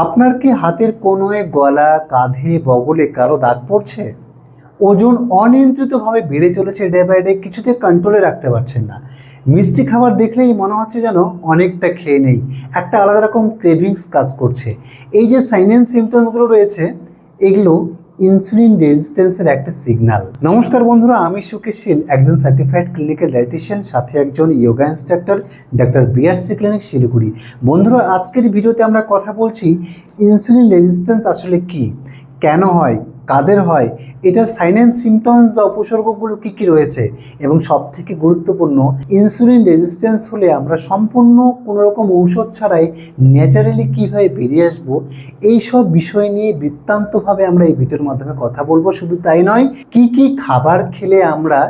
আপনার কি হাতের কোনোয়, গলা, কাঁধে, বগলে কারো দাগ পড়ছে? ওজন অনিয়ন্ত্রিতভাবে বেড়ে চলেছে ডে বাই ডে, কিছুতে কন্ট্রোলে রাখতে পারছেন না। মিষ্টি খাবার দেখলেই মনে হচ্ছে যেন অনেকটা খেয়ে নেই, একটা আলাদা রকম ক্রেভিংস কাজ করছে। এই যে সাইন অ্যান্ড সিমটমসগুলো রয়েছে, এগুলো ইনসুলিন রেজিস্ট্যান্সের একটা সিগন্যাল। নমস্কার বন্ধুরা, আমি সুকেশ শীল, একজন সার্টিফাইড ক্লিনিক্যাল ডায়েটিশিয়ান, সাথে একজন yoga instructor, doctor BRC clinic Siliguri. বন্ধুরা, আজকের ভিডিওতে আমরা কথা বলছি ইনসুলিন রেজিস্ট্যান্স আসলে কি, কেন হয়, কাদের হয়, এটার সাইন অ্যান্ড সিমটমস বা উপসর্গগুলো কী কী রয়েছে, এবং সবথেকে গুরুত্বপূর্ণ, ইনসুলিন রেজিস্ট্যান্স হলে আমরা সম্পূর্ণ কোনো রকম ঔষধ ছাড়াই ন্যাচারালি কীভাবে বেরিয়ে আসবো, এই সব বিষয় নিয়ে বৃত্তান্তভাবে আমরা এই ভিডিওর মাধ্যমে কথা বলবো। শুধু তাই নয়, কি কি খাবার খেলে আমরা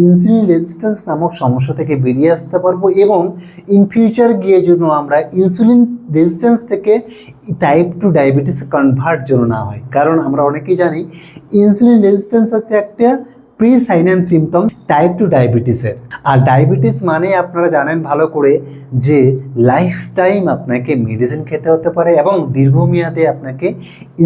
ইনসুলিন রেজিস্ট্যান্স নামক সমস্যা থেকে বেরিয়ে আসতে পারবো, এবং ইন ফিউচার গিয়ে যেন আমরা ইনসুলিন রেজিস্ট্যান্স থেকে টাইপ 2 ডায়াবেটিস কনভার্ট যেন না হয়। কারণ আমরা অনেকেই জানি ইনসুলিন রেজিস্ট্যান্স হচ্ছে একটা pre sign and symptom type 2 ডায়াবেটিসের। আর ডায়াবেটিস মানে আপনারা জানেন ভালো করে যে লাইফ টাইম আপনাকে মেডিসিন খেতে হতে পারে এবং দীর্ঘমেয়াদে আপনাকে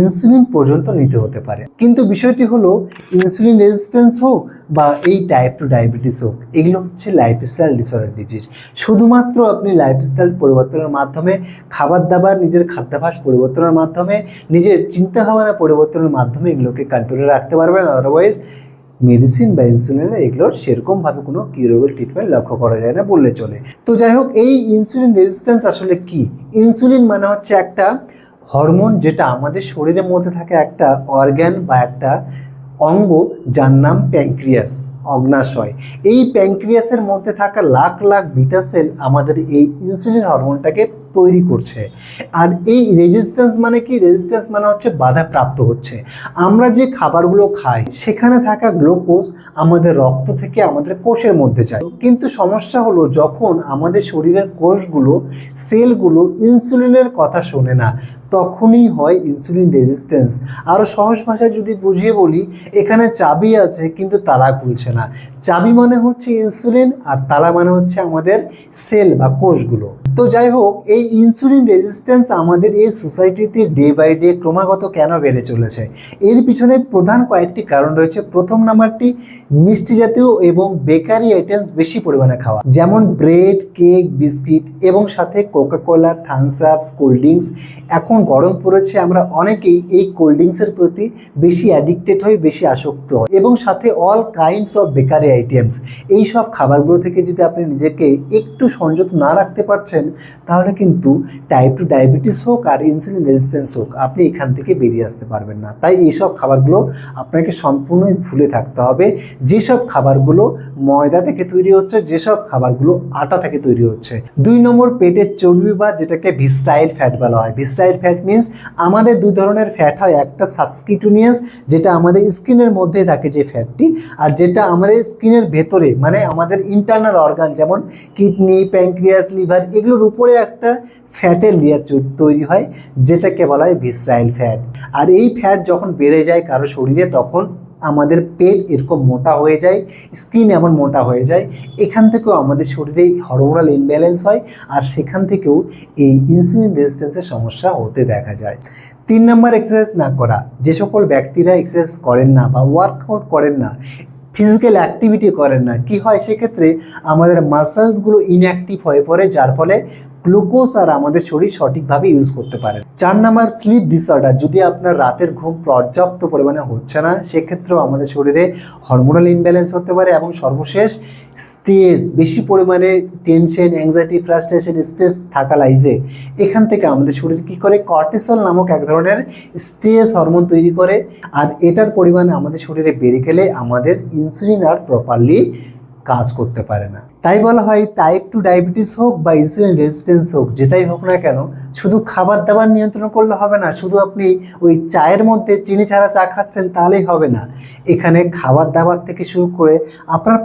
ইনসুলিন পর্যন্ত নিতে হতে পারে। কিন্তু বিষয়টি হলো, ইনসুলিন রেজিস্ট্যান্স হোক বা এই টাইপ 2 ডায়াবেটিস হোক, এগুলো হচ্ছে লাইফস্টাইল ডিসঅর্ডার ডিজিজ। শুধুমাত্র আপনি লাইফস্টাইল পরিবর্তনের মাধ্যমে, খাবার দাবার, নিজের খাদ্যাভ্যাস পরিবর্তনের মাধ্যমে, নিজের চিন্তাভাবনা পরিবর্তনের মাধ্যমে এগুলোকে কন্ট্রোলে রাখতে পারবেন। আদারওয়াইজ মেডিসিন বা ইনসুলিনের এগুলোর সেরকমভাবে কোনো কিউরেবল ট্রিটমেন্ট লক্ষ্য করা যায় না বললে চলে। তো যাই হোক, এই ইনসুলিন রেজিস্ট্যান্স আসলে কি? ইনসুলিন মানে হচ্ছে একটা হরমোন, যেটা আমাদের শরীরের মধ্যে থাকে একটা অর্গ্যান বা একটা অঙ্গ, যার নাম প্যানক্রিয়াস, অগ্নাশয়। এই প্যানক্রিয়াসের মধ্যে থাকা লাখ লাখ বিটা সেল আমাদের এই ইনসুলিন হরমোনটাকে তৈরি করছে। আর এই রেজিস্ট্যান্স মানে কি? রেজিস্ট্যান্স মানে হচ্ছে বাধাপ্রাপ্ত হচ্ছে। আমরা যে খাবারগুলো খাই সেখানে থাকা গ্লুকোজ আমাদের রক্ত থেকে আমাদের কোষের মধ্যে যায়, কিন্তু সমস্যা হলো যখন আমাদের শরীরের কোষগুলো, সেলগুলো ইনসুলিনের কথা শোনে না, তখনই হয় ইনসুলিন রেজিস্ট্যান্স। আরও সহজ ভাষায় যদি বুঝিয়ে বলি, এখানে চাবি আছে কিন্তু তালা খুলছে না। চাবি মানে হচ্ছে ইনসুলিন, আর তালা মানে হচ্ছে আমাদের সেল বা কোষগুলো। তো যাই হোক, এই ইনসুলিন রেজিস্ট্যান্স আমাদের এই সোসাইটিতে ডে বাই ডে ক্রমাগত কেন বেড়ে চলেছে, এর পিছনে প্রধান কয়েকটি কারণ রয়েছে। প্রথম নাম্বারটি, মিষ্টি জাতীয় এবং বেকারি আইটেমস বেশি পরিমাণে খাওয়া, যেমন ব্রেড, কেক, বিস্কিট, এবং সাথে Coca Cola, Thums Up, cold drinks. এখন গরম পড়েছে, আমরা অনেকেই এই কোল্ড ড্রিঙ্কসের প্রতি বেশি অ্যাডিক্টেড হই, বেশি আসক্ত হয়, এবং সাথে all kinds of bakery items. এই সব খাবারগুলো থেকে যদি আপনি নিজেকে একটু সংযত না রাখতে পারছেন, তাহলে কিন্তু টাইপ 2 ডায়াবেটিস হোক আর ইনসুলিন রেজিস্ট্যান্স হোক, আপনি এখান থেকে বেরিয়ে আসতে পারবেন না। তাই এইসব খাবারগুলো আপনাকে সম্পূর্ণই ভুলে থাকতে হবে। যেসব খাবারগুলো ময়দা থেকে তৈরি হচ্ছে, যেসব খাবারগুলো আটা থেকে তৈরি হচ্ছে। 2 নম্বর, পেটের চর্বি বা যেটাকে ভিস্টাইল ফ্যাট বলা হয়। ভিস্টাইল ফ্যাট মিনস আমাদের দুই ধরনের ফ্যাট হয়, একটা সাবস্কিউটেনিয়াস, যেটা আমাদের স্কিনের মধ্যে থাকে যে ফ্যাটটি, আর যেটা আমাদের স্কিনের ভেতরে মানে আমাদের ইন্টারনাল অর্গান, যেমন কিডনি, প্যানক্রিয়াস, লিভার, এগুলোর উপরে একটা ফ্যাটের লেয়ার তৈরি হয়, যেটাকে বলা হয় ভিসরাইল ফ্যাট। আর এই ফ্যাট যখন বেড়ে যায় কারো শরীরে, তখন আমাদের পেট এরকম মোটা হয়ে যায়, স্কিন এমন মোটা হয়ে যায়, এখান থেকেও আমাদের শরীরে হরমোনাল ইমব্যালেন্স হয়, আর সেখান থেকেও এই ইনসুলিন রেজিস্ট্যান্সের সমস্যা হতে দেখা যায়। 3 নম্বর, এক্সারসাইজ না করা। যে সকল ব্যক্তিরা এক্সারসাইজ করেন না বা ওয়ার্কআউট করেন না, ফিজিক্যাল অ্যাক্টিভিটি করেন না, কি হয় সেক্ষেত্রে আমাদের মাসেলসগুলো ইনঅ্যাক্টিভ হয়ে পড়ে, যার ফলে গ্লুকোজ আর আমাদের শরীর সঠিকভাবে ইউজ করতে পারে। 4 নাম্বার, স্লিপ ডিসঅর্ডার। যদি আপনার রাতের ঘুম পর্যাপ্ত পরিমাণে হচ্ছে না, সেক্ষেত্রেও আমাদের শরীরে হরমোনাল ইমব্যালেন্স হতে পারে। এবং সর্বশেষ, স্ট্রেস, বেশি পরিমাণে টেনশন, অ্যাংজাইটি, ফ্রাস্ট্রেশন, স্ট্রেস থাকা লাইফে, এখান থেকে আমাদের শরীর কী করে, কর্টিসল নামক এক ধরনের স্ট্রেস হরমোন তৈরি করে, আর এটার পরিমাণ আমাদের শরীরে বেড়ে গেলে আমাদের ইনসুলিন আর প্রপারলি কাজ করতে পারে না। তাই বলা হয় টাইপ 2 ডায়াবেটিস হোক বা ইনসুলিন রেজিস্ট্যান্স হোক, যেটাই হোক না কেন, শুধু খাবার দাবার নিয়ন্ত্রণ করলে হবে না। শুধু আপনি ওই চায়ের মধ্যে চিনি ছাড়া চা খাচ্ছেন তাহলেই হবে না। এখানে খাবার দাবার থেকে শুরু করে আপনার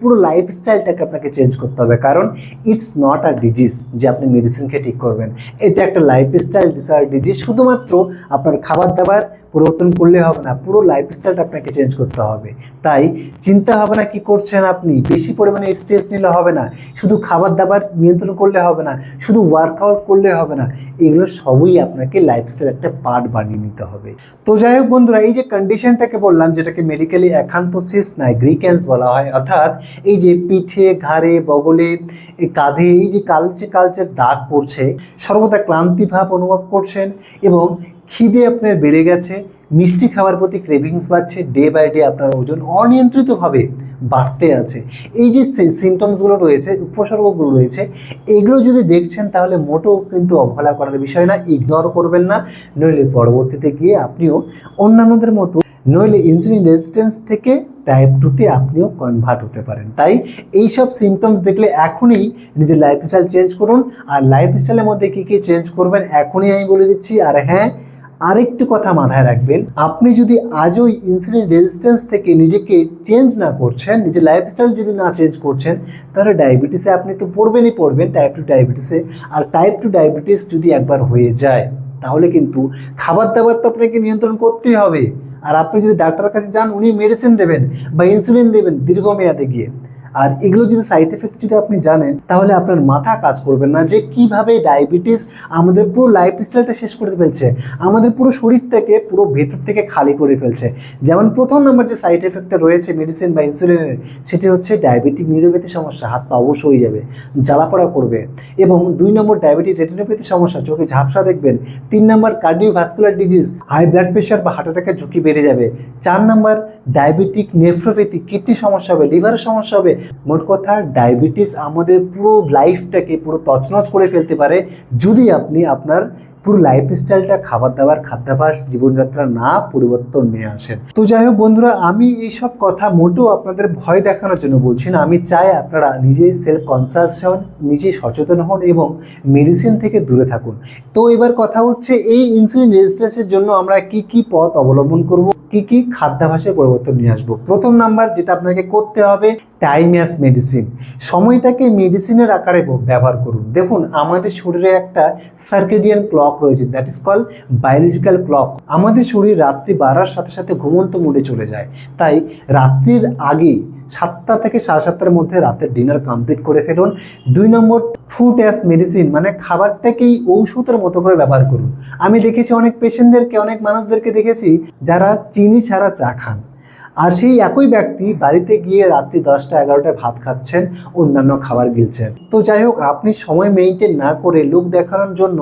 পুরো লাইফস্টাইলটাকে আপনাকে চেঞ্জ করতে হবে। কারণ ইটস নট আ ডিজিজ যে আপনি মেডিসিন খেয়ে ঠিক করবেন, এটা একটা লাইফস্টাইল ডিসঅর্ডার ডিজিজ। শুধুমাত্র আপনার খাবার দাবার পরিবর্তন করলে হবে না, পুরো লাইফস্টাইলটা আপনাকে চেঞ্জ করতে হবে। তাই চিন্তা ভাবনা কি করছেন আপনি, বেশি পরিমাণে স্ট্রেস নিলে হবে না, শুধু খাবার দাবার নিয়ন্ত্রণ করলে হবে না, শুধু ওয়ার্কআউট করলে হবে না, এগুলো সবই আপনাকে লাইফস্টাইল একটা পার্ট বানিয়ে নিতে হবে। তো যাই হোক বন্ধুরা, এই যে কন্ডিশনটাকে বললাম, যেটাকে মেডিকেলি অ্যাকান্থোসিস নাইগ্রিক্যান্স বলা হয়, অর্থাৎ এই যে পিঠে, ঘাড়ে, বগলে, এই কাঁধে এই যে কালচে কালচে দাগ পড়ছে, সর্বদা ক্লান্তি ভাব অনুভব করছেন এবং খিদে আপনার বেড়ে গেছে, মিষ্টি খাবার প্রতি ক্রেভিংস বাড়ছে, ডে বাই ডে আপনার ওজন অনিয়ন্ত্রিতভাবে বাড়তে আছে, এই যে সিমটমসগুলো রয়েছে, উপসর্গগুলো রয়েছে, এগুলো যদি দেখছেন তাহলে মোটেও কিন্তু অবহেলা করার বিষয় না, ইগনোর করবেন না, নইলে পরবর্তীতে গিয়ে আপনিও অন্যান্যদের মতো, নইলে ইনসুলিন রেজিস্ট্যান্স থেকে টাইপ 2-তে আপনিও কনভার্ট হতে পারেন। তাই এইসব সিমটমস দেখলে এখনই নিজের লাইফস্টাইল চেঞ্জ করুন। আর লাইফস্টাইলের মধ্যে কী কী চেঞ্জ করবেন এখনই আমি বলে দিচ্ছি। আর হ্যাঁ, আরেকটু কথা মাথায় রাখবেন, আপনি যদি আজও ইনসুলিন রেজিস্ট্যান্স থেকে নিজেকে চেঞ্জ না করছেন, নিজের লাইফস্টাইল যদি না চেঞ্জ করছেন, তাহলে ডায়াবেটিসে আপনি তো পড়বেন টাইপ 2 ডায়াবেটিসে। আর টাইপ 2 ডায়াবেটিস যদি একবার হয়ে যায় তাহলে কিন্তু খাবার দাবার তো আপনাকে নিয়ন্ত্রণ করতেই হবে। আর আপনি যদি ডাক্তারের কাছে যান, উনি মেডিসিন দেবেন বা ইনসুলিন দেবেন দীর্ঘমেয়াদে গিয়ে। আর এগুলো যদি সাইড এফেক্ট যদি আপনি জানেন, তাহলে আপনার মাথা কাজ করবেন না যে কিভাবে ডায়াবেটিস আমাদের পুরো লাইফস্টাইলটা শেষ করে ফেলছে, আমাদের পুরো শরীরটাকে পুরো ভেতর থেকে খালি করে ফেলছে। যেমন প্রথম নম্বর যে সাইড এফেক্টটা রয়েছে মেডিসিন বা ইনসুলিনের, সেটি হচ্ছে ডায়াবেটিক নিউরোপ্যাথি সমস্যা, হাত পা অবশ হয়ে যাবে, জ্বালাপড়া করবে। এবং 2 নম্বর ডায়াবেটিক রেটিনোপ্যাথি সমস্যা, চোখে ঝাপসা দেখবেন। 3 নম্বর cardiovascular disease, high blood pressure বা হার্ট অ্যাটাকের ঝুঁকি বেড়ে যাবে। 4 নম্বর ডায়াবেটিক নেফ্রোপ্যাথি, কিডনি সমস্যা হবে, লিভারের সমস্যা হবে। মোট কথা, ডায়াবেটিস আমাদের পুরো লাইফটাকে পুরো তছনছ করে ফেলতে পারে যদি আপনি আপনার পুরো লাইফস্টাইলটা, খাবার দাবার, খাদ্যাভ্যাস, জীবনযাত্রা না পরিবর্তন নিয়ে আসেন। তো যাই হোক বন্ধুরা, আমি এইসব কথা মোটেও আপনাদের ভয় দেখানোর জন্য বলছি না। আমি চাই আপনারা নিজেই সেলফ কনসাস হন, নিজেই সচেতন হন এবং মেডিসিন থেকে দূরে থাকুন। তো এবার কথা হচ্ছে, এই ইনসুলিন রেজিস্ট্যান্সের জন্য আমরা কি কি পথ অবলম্বন করব, কি কি খাদ্যাভ্যাসে পরিবর্তন নিয়ে আসবো। প্রথম নাম্বার যেটা আপনাকে করতে হবে, টাইম অ্যাজ মেডিসিন। সময়টাকে মেডিসিনের আকারে ব্যবহার করুন। দেখুন, আমাদের শরীরে একটা সার্কেডিয়ান ক্লক রয়েছে, that is call biological clock. আমাদের শরীর রাত্রি বাড়ার সাথে সাথে ঘুমন্ত মোডে চলে যায়। তাই রাত্রির আগে 7টা থেকে 7:30টার মধ্যে রাতের ডিনার কমপ্লিট করে ফেলুন। 2 নম্বর, ফুড অ্যাজ মেডিসিন, মানে খাবারটাকেই ঔষধের মতো করে ব্যবহার করুন। আমি দেখেছি অনেক পেশেন্টদেরকে, অনেক মানুষদেরকে দেখেছি যারা চিনি ছাড়া চা খান, আর সেই একই ব্যক্তি বাড়িতে গিয়ে রাত্রি 10টা 11টায় ভাত খাচ্ছেন, অন্যান্য খাবার গিলছেন। তো যাই হোক, আপনি সময় মেনটেন না করে লোক দেখানোর জন্য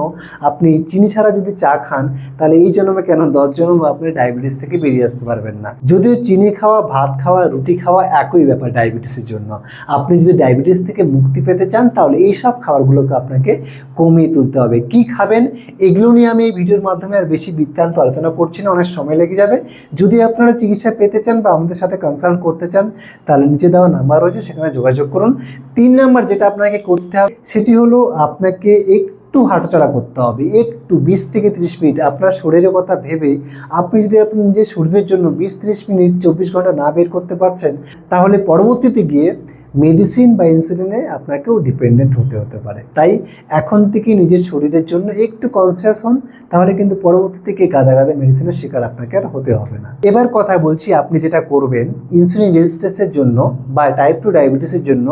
আপনি চিনি ছাড়া যদি চা খান, তাহলে এই জন্মে কেন 10 জন্ম আপনি ডায়াবেটিস থেকে বেরিয়ে আসতে পারবেন না। যদিও চিনি খাওয়া, ভাত খাওয়া, রুটি খাওয়া একই ব্যাপার ডায়াবেটিসের জন্য। আপনি যদি ডায়াবেটিস থেকে মুক্তি পেতে চান, তাহলে এই সব খাবারগুলোকে আপনাকে কমিয়ে তুলতে হবে। কি খাবেন এগুলো নিয়ে আমি এই ভিডিওর মাধ্যমে আর বেশি বৃত্তান্ত আলোচনা করছি না, অনেক সময় লেগে যাবে। যদি আপনারা চিকিৎসা পেতে চান বা আমাদের সাথে কনসাল্ট করতে চান, তাহলে নিচে দেওয়া নাম্বার রয়েছে, সেখানে যোগাযোগ করুন। 3 নাম্বার যেটা আপনাকে করতে হবে, সেটি হলো আপনাকে একটু হাঁটাচলা করতে হবে, একটু 20 থেকে 30 মিনিট। আপনার শরীরের কথা ভেবে আপনি যদি আপনি নিজের শরীরের জন্য 20-30 মিনিট 24 ঘন্টা না বের করতে পারছেন, তাহলে পরবর্তীতে গিয়ে মেডিসিন বা ইনসুলিনে আপনাকেও ডিপেন্ডেন্ট হতে পারে। তাই এখন থেকে নিজের শরীরের জন্য একটু কনসিয়াস হন, তাহলে কিন্তু পরবর্তী থেকে গাদা মেডিসিনের শিকার আপনাকে আর হতে হবে না। এবার কথা বলছি, আপনি যেটা করবেন ইনসুলিন রেজিস্ট্যান্সের জন্য বা টাইপ 2 ডায়াবেটিসের জন্য,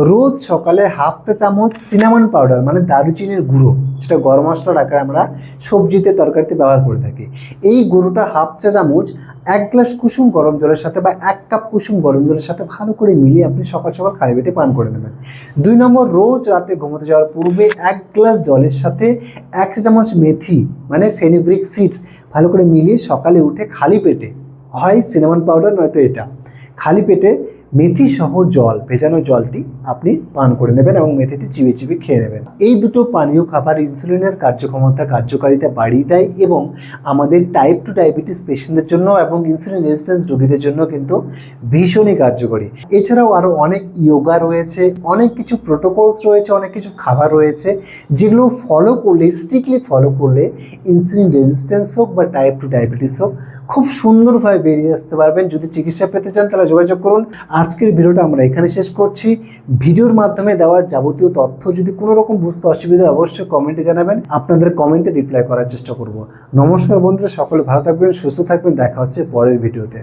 রোজ সকালে 1/2 চামচ সিনামন পাউডার, মানে দারুচিনির গুঁড়ো, যেটা গরম মশলার আকারে আমরা সবজিতে, তরকারিতে ব্যবহার করে থাকি, এই গুঁড়োটা 1/2 চা চামচ 1 গ্লাস কুসুম গরম জলের সাথে বা 1 কাপ কুসুম গরম জলের সাথে ভালো করে মিলিয়ে আপনি সকাল সকাল খালি পেটে পান করে নেবেন। 2 নম্বর, রোজ রাতে ঘুমোতে যাওয়ার পূর্বে 1 গ্লাস জলের সাথে 1 চামচ মেথি, মানে ফেনুগ্রিক সিডস, ভালো করে মিলিয়ে সকালে উঠে খালি পেটে, হয় সিনামন পাউডার নয়তো এটা, খালি পেটে মেথি সহ জল, ভেজানো জলটি আপনি পান করে নেবেন এবং মেথিটি চিবিয়ে চিবিয়ে খেয়ে নেবেন। এই দুটো পানীয় খাবার ইনসুলিনের কার্যক্ষমতা, কার্যকারিতা বাড়িয়ে দেয় এবং আমাদের টাইপ 2 ডায়াবেটিস পেশেন্টদের জন্য এবং ইনসুলিন রেজিস্ট্যান্স রোগীদের জন্য কিন্তু ভীষণই কার্যকরী। এছাড়াও আরও অনেক ইয়োগা রয়েছে, অনেক কিছু প্রোটোকলস রয়েছে, অনেক কিছু খাবার রয়েছে, যেগুলো ফলো করলে, স্ট্রিক্টলি ফলো করলে ইনসুলিন রেজিস্ট্যান্স হোক বা টাইপ 2 ডায়াবেটিস হোক, খুব সুন্দরভাবে বেরিয়ে আসতে পারবেন। যদি চিকিৎসা পেতে চান তাহলে যোগাযোগ করুন। আজকের ভিডিওটা আমরা এখানে শেষ করছি। ভিডিওর মাধ্যমে দেওয়া যাবতীয় তথ্য যদি কোনো রকম বুঝতে অসুবিধা, অবশ্যই কমেন্টে জানাবেন, আপনাদের কমেন্টে রিপ্লাই করার চেষ্টা করব। নমস্কার বন্ধুরা, সকলে ভালো থাকবেন, সুস্থ থাকবেন, দেখা হচ্ছে পরের ভিডিওতে।